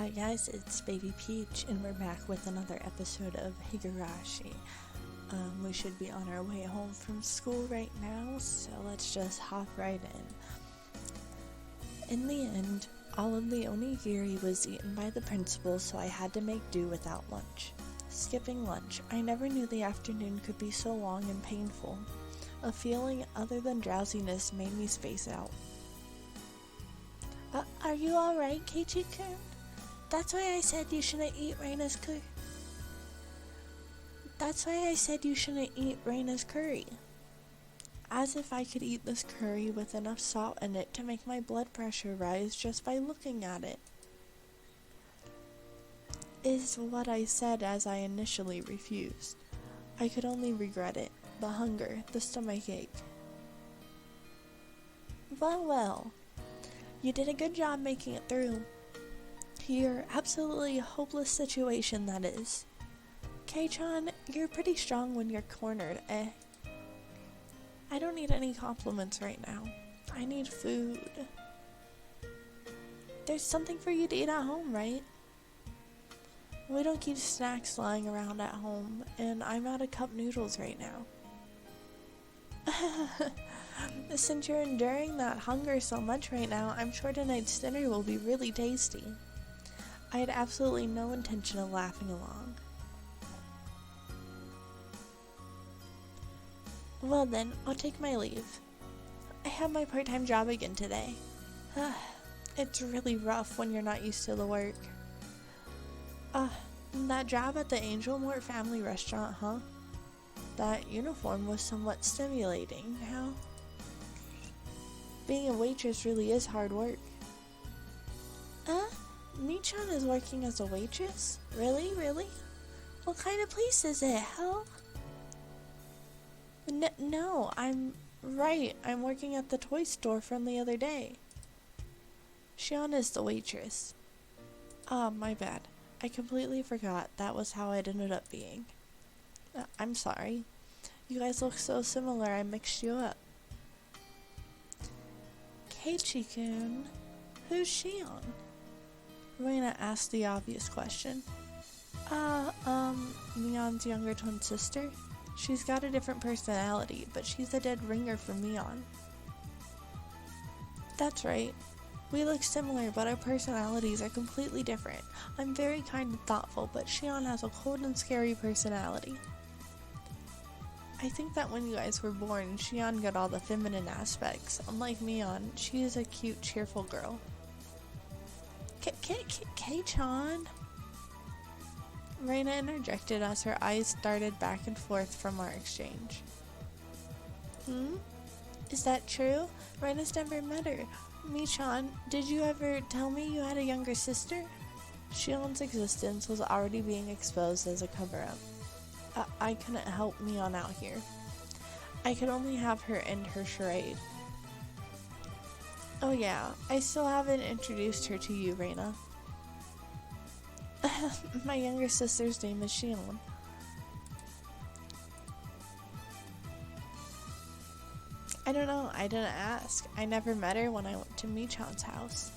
Hi guys, it's Baby Peach, and we're back with another episode of Higurashi. We should be on our way home from school right now, so let's just hop right in. In the end, all of the onigiri was eaten by the principal, so I had to make do without lunch. Skipping lunch, I never knew the afternoon could be so long and painful. A feeling other than drowsiness made me space out. Are you alright, Keiichi-kun? That's why I said you shouldn't eat Reina's curry. As if I could eat this curry with enough salt in it to make my blood pressure rise just by looking at it. Is what I said as I initially refused. I could only regret it. The hunger, the stomachache. Well. You did a good job making it through. Your absolutely hopeless situation, that is. Kei-chan, you're pretty strong when you're cornered, eh? I don't need any compliments right now. I need food. There's something for you to eat at home, right? We don't keep snacks lying around at home, and I'm out of cup noodles right now. Since you're enduring that hunger so much right now, I'm sure tonight's dinner will be really tasty. I had absolutely no intention of laughing along. Well then, I'll take my leave. I have my part-time job again today. It's really rough when you're not used to the work. That job at the Angel Mort family restaurant, huh? That uniform was somewhat stimulating, how? Being a waitress really is hard work. Mi-chan is working as a waitress? Really? What kind of place is it, hell? No, I'm working at the toy store from the other day. Shion is the waitress. My bad. I completely forgot that was how it ended up being. I'm sorry. You guys look so similar, I mixed you up. Keiichi-kun, who's Shion? Reina asked the obvious question. Mion's younger twin sister. She's got a different personality, but she's a dead ringer for Mion. That's right. We look similar, but our personalities are completely different. I'm very kind and thoughtful, but Shion has a cold and scary personality. I think that when you guys were born, Shion got all the feminine aspects. Unlike Mion, she is a cute, cheerful girl. Kei-chan? Reina interjected as her eyes darted back and forth from our exchange. Is that true? Reina's never met her. Mi-chan, did you ever tell me you had a younger sister? Shion's existence was already being exposed as a cover-up. I couldn't help Mion out here. I could only have her end her charade. Oh yeah, I still haven't introduced her to you, Reina. My younger sister's name is Shion. I don't know, I didn't ask. I never met her when I went to Mi-chan's house.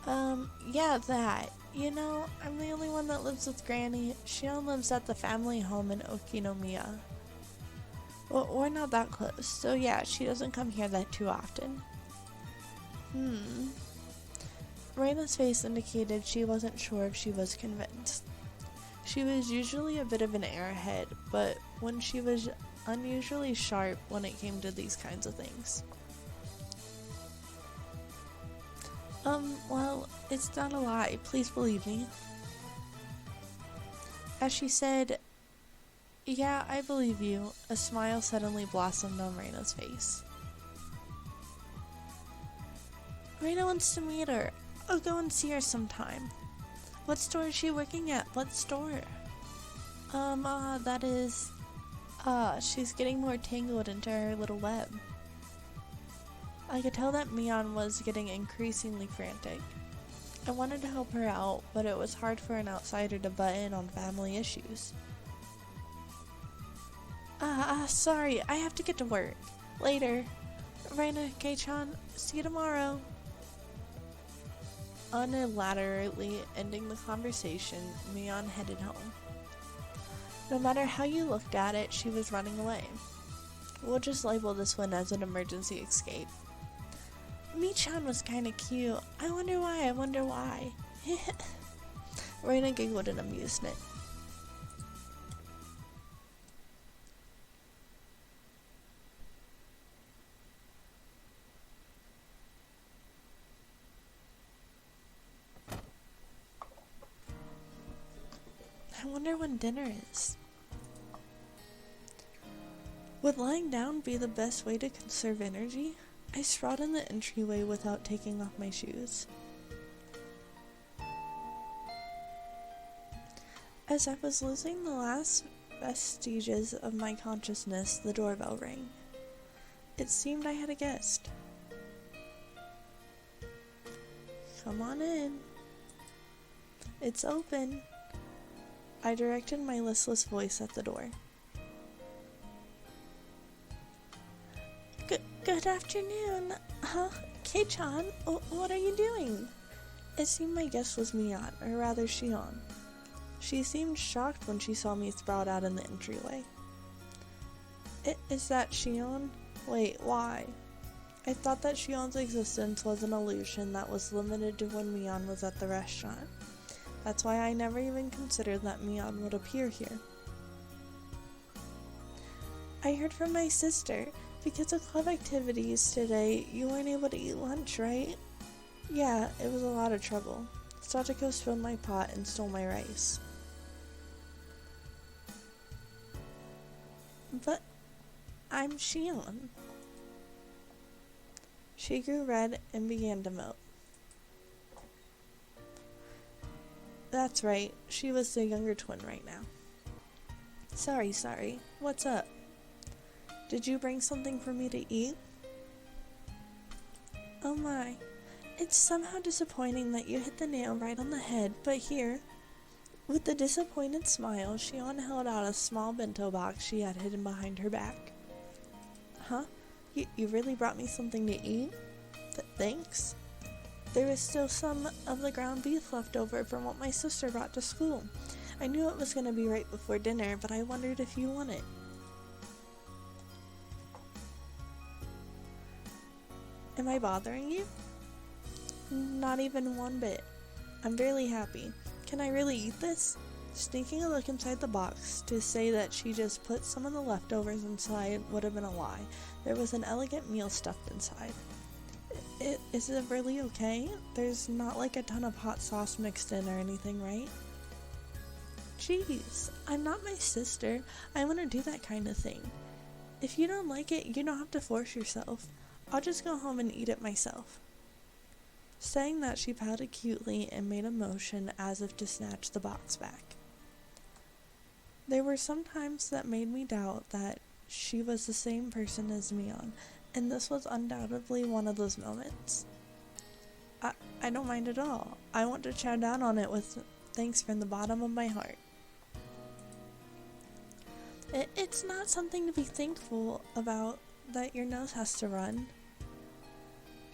Yeah, that. You know, I'm the only one that lives with Granny. Shion lives at the family home in Okinomiya. Well, we're not that close, so yeah, she doesn't come here that too often. Reina's face indicated she wasn't sure if she was convinced. She was usually a bit of an airhead, but when she was unusually sharp when it came to these kinds of things. Well, it's not a lie, please believe me. As she said, "Yeah, I believe you," a smile suddenly blossomed on Reina's face. Reina wants to meet her. I'll go and see her sometime. What store is she working at? What store? That is... she's getting more tangled into her little web. I could tell that Mion was getting increasingly frantic. I wanted to help her out, but it was hard for an outsider to butt in on family issues. Sorry, I have to get to work. Later. Reina, Kei-chan, see you tomorrow. Unilaterally ending the conversation, Mion headed home. No matter how you looked at it, she was running away. We'll just label this one as an emergency escape. Mi-chan was kinda cute. I wonder why. Reina giggled in amusement. I wonder when dinner is. Would lying down be the best way to conserve energy? I sprawled in the entryway without taking off my shoes. As I was losing the last vestiges of my consciousness, the doorbell rang. It seemed I had a guest. Come on in. It's open. I directed my listless voice at the door. Good afternoon. Kei-chan, what are you doing? It seemed my guest was Mion, or rather Shion. She seemed shocked when she saw me sprawled out in the entryway. Is that Shion? Wait, why? I thought that Shion's existence was an illusion that was limited to when Mion was at the restaurant. That's why I never even considered that Mion would appear here. I heard from my sister. Because of club activities today, you weren't able to eat lunch, right? Yeah, it was a lot of trouble. Sachiko spilled my pot and stole my rice. But I'm Shion. She grew red and began to mope. That's right, she was the younger twin right now. Sorry. What's up? Did you bring something for me to eat? Oh my. It's somehow disappointing that you hit the nail right on the head, but here. With a disappointed smile, Shion held out a small bento box she had hidden behind her back. Huh? You really brought me something to eat? Thanks. There is still some of the ground beef left over from what my sister brought to school. I knew it was going to be right before dinner, but I wondered if you want it. Am I bothering you? Not even one bit. I'm barely happy. Can I really eat this? Sneaking a look inside the box to say that she just put some of the leftovers inside would have been a lie. There was an elegant meal stuffed inside. Is it really okay? There's not like a ton of hot sauce mixed in or anything, right? Jeez, I'm not my sister. I wouldn't do that kind of thing. If you don't like it, you don't have to force yourself. I'll just go home and eat it myself. Saying that, she pouted cutely and made a motion as if to snatch the box back. There were some times that made me doubt that she was the same person as Mion, and this was undoubtedly one of those moments. I don't mind at all. I want to chow down on it with thanks from the bottom of my heart. It's not something to be thankful about that your nose has to run.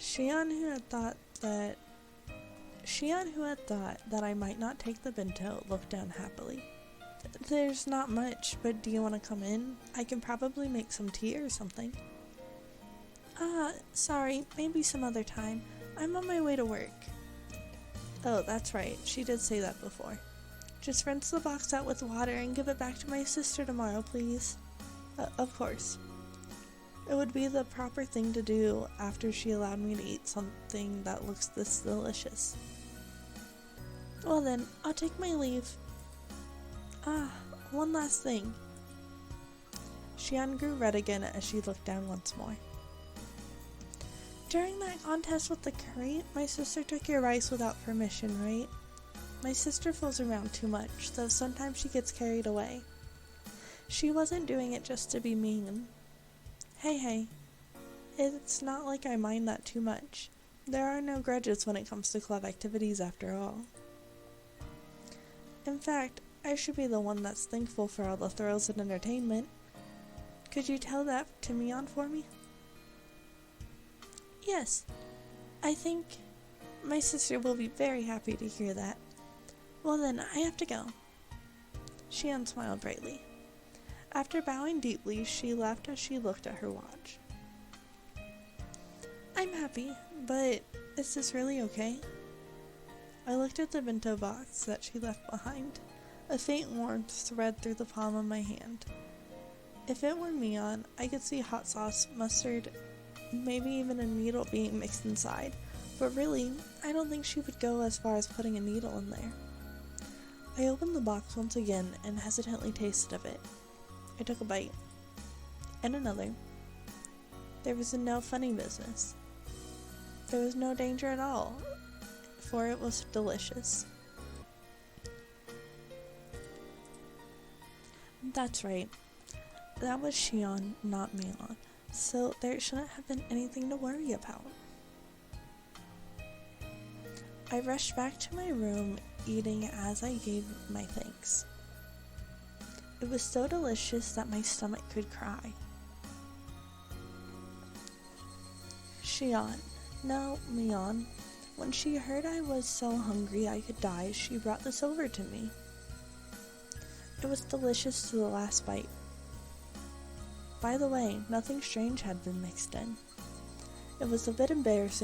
Shion, who had thought that I might not take the bento, looked down happily. There's not much, but do you want to come in? I can probably make some tea or something. Sorry, maybe some other time. I'm on my way to work. Oh, that's right, she did say that before. Just rinse the box out with water and give it back to my sister tomorrow, please. Of course. It would be the proper thing to do after she allowed me to eat something that looks this delicious. Well then, I'll take my leave. One last thing. Shion grew red again as she looked down once more. During that contest with the curry, my sister took your rice without permission, right? My sister fools around too much, though sometimes she gets carried away. She wasn't doing it just to be mean. Hey, it's not like I mind that too much. There are no grudges when it comes to club activities after all. In fact, I should be the one that's thankful for all the thrills and entertainment. Could you tell that to Mion for me? Yes, I think My sister will be very happy to hear that. Well then, I have to go. Shion smiled brightly. After bowing deeply, she left as she looked at her watch. I'm happy, but is this really okay? I looked at the bento box that she left behind. A faint warmth spread through the palm of my hand. If it were Mion, I could see hot sauce, mustard, maybe even a needle being mixed inside. But really, I don't think she would go as far as putting a needle in there. I opened the box once again and hesitantly tasted of it. I took a bite. And another. There was no funny business. There was no danger at all, for it was delicious. That's right. That was Shion, not Mion, so there shouldn't have been anything to worry about. I rushed back to my room, eating as I gave my thanks. It was so delicious that my stomach could cry. Shion, no, Mion, when she heard I was so hungry I could die, she brought this over to me. It was delicious to the last bite. By the way, nothing strange had been mixed in. I was a bit embarrassed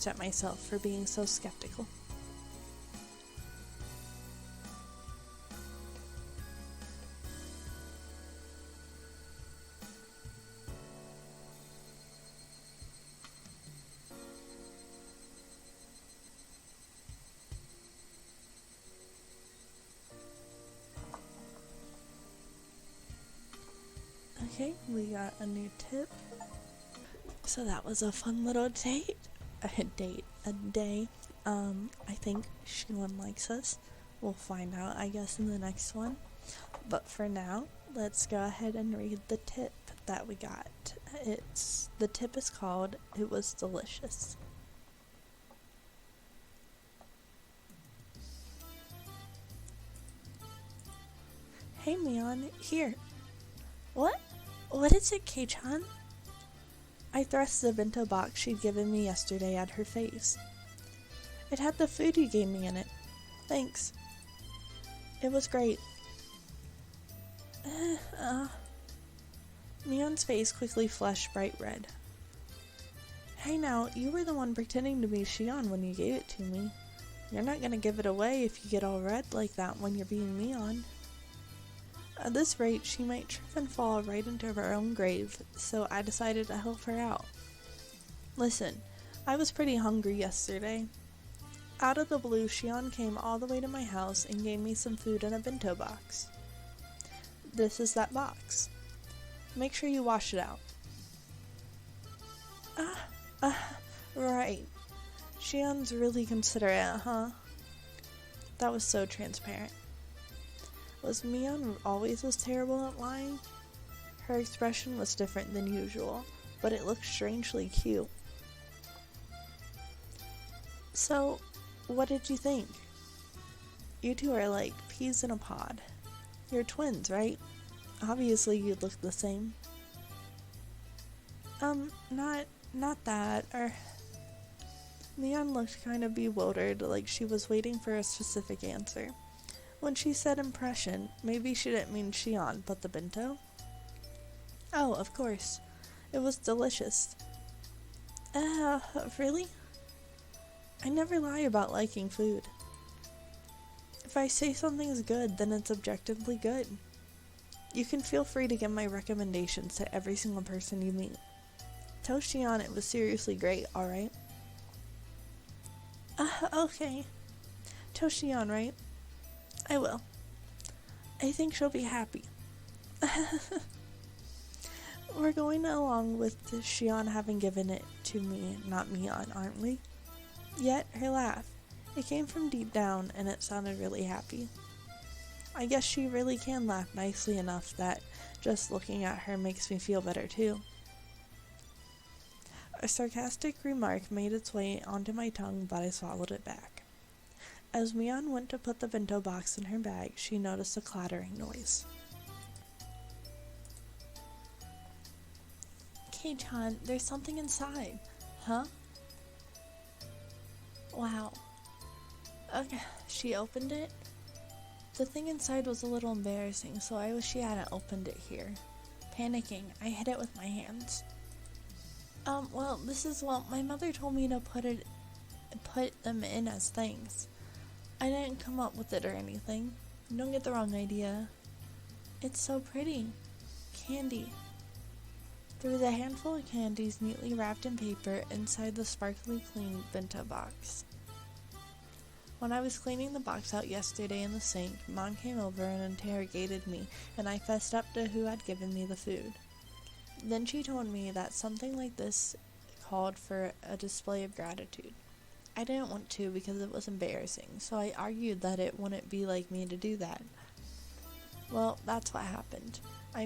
at myself for being so skeptical. Okay, we got a new tip. So that was a fun little date. A day. I think Shion likes us. We'll find out, I guess, in the next one. But for now, let's go ahead and read the tip that we got. The tip is called, "It was delicious." Hey Mion, here. What? What is it, Kei-chan? I thrust the bento box she'd given me yesterday at her face. It had the food you gave me in it. Thanks. It was great. Mion's face quickly flushed bright red. Hey now, you were the one pretending to be Shion when you gave it to me. You're not gonna give it away if you get all red like that when you're being Mion. At this rate, she might trip and fall right into her own grave, so I decided to help her out. Listen, I was pretty hungry yesterday. Out of the blue, Shion came all the way to my house and gave me some food in a bento box. This is that box. Make sure you wash it out. Right. Shion's really considerate, huh? That was so transparent. Was Mion always as terrible at lying? Her expression was different than usual, but it looked strangely cute. So, what did you think? You two are like peas in a pod. You're twins, right? Obviously you'd look the same. Not that, Mion looked kind of bewildered, like she was waiting for a specific answer. When she said impression, maybe she didn't mean Shion, but the bento? Oh, of course. It was delicious. Really? I never lie about liking food. If I say something's good, then it's objectively good. You can feel free to give my recommendations to every single person you meet. Tell Shion it was seriously great, alright? Okay. Tell Shion, right? I will. I think she'll be happy. We're going along with Shion having given it to me, not Mion, aren't we? Yet, her laugh. It came from deep down, and it sounded really happy. I guess she really can laugh nicely enough that just looking at her makes me feel better too. A sarcastic remark made its way onto my tongue, but I swallowed it back. As Mion went to put the bento box in her bag, she noticed a clattering noise. Kei-chan, there's something inside. Huh? Wow. Okay, she opened it. The thing inside was a little embarrassing, so I wish she hadn't opened it here. Panicking, I hid it with my hands. Well, my mother told me to put them in as things. I didn't come up with it or anything. Don't get the wrong idea. It's so pretty. Candy. There was a handful of candies neatly wrapped in paper inside the sparkly clean bento box. When I was cleaning the box out yesterday in the sink, Mom came over and interrogated me, and I fessed up to who had given me the food. Then she told me that something like this called for a display of gratitude. I didn't want to because it was embarrassing, so I argued that it wouldn't be like me to do that. Well, that's what happened. I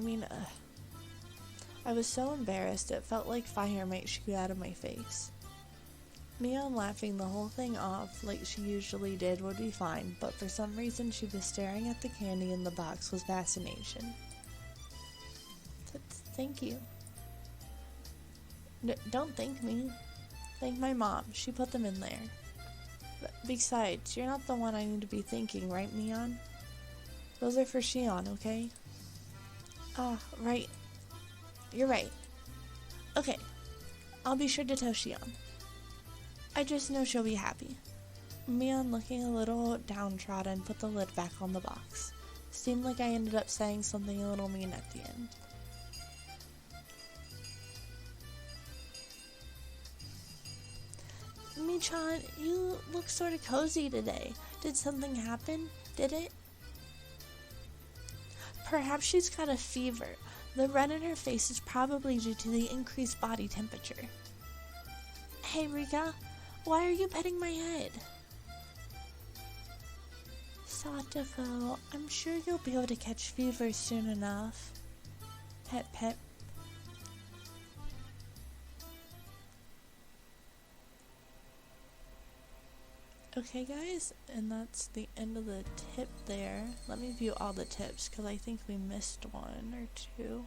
was so embarrassed it felt like fire might shoot out of my face. Mion laughing the whole thing off like she usually did would be fine, but for some reason she was staring at the candy in the box with fascination. Thank you. Don't thank me. Thank my mom. She put them in there. Besides, you're not the one I need to be thanking, right, Mion? Those are for Shion, okay? Right. You're right. Okay. I'll be sure to tell Shion. I just know she'll be happy. Mion, looking a little downtrodden, put the lid back on the box. Seemed like I ended up saying something a little mean at the end. Michan, you look sort of cozy today. Did something happen? Did it? Perhaps she's got a fever. The red in her face is probably due to the increased body temperature. Hey, Rika, why are you petting my head? Satoko, I'm sure you'll be able to catch fever soon enough. Pet pet. Okay guys, and that's the end of the tip there. Let me view all the tips because I think we missed one or two.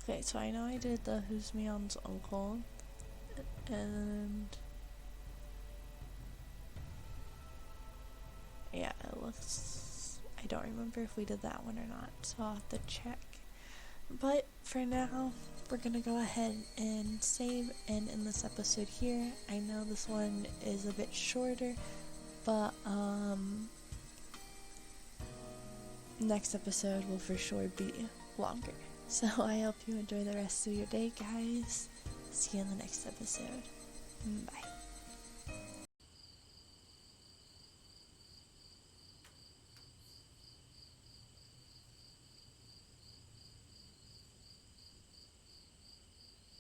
Okay, so I know I did the Who's Mion's uncle, and yeah, it looks, I don't remember if we did that one or not, so I'll have to check. But for now, we're gonna go ahead and save and end this episode here. I know this one is a bit shorter, but next episode will for sure be longer. So I hope you enjoy the rest of your day, guys. See you in the next episode. Bye.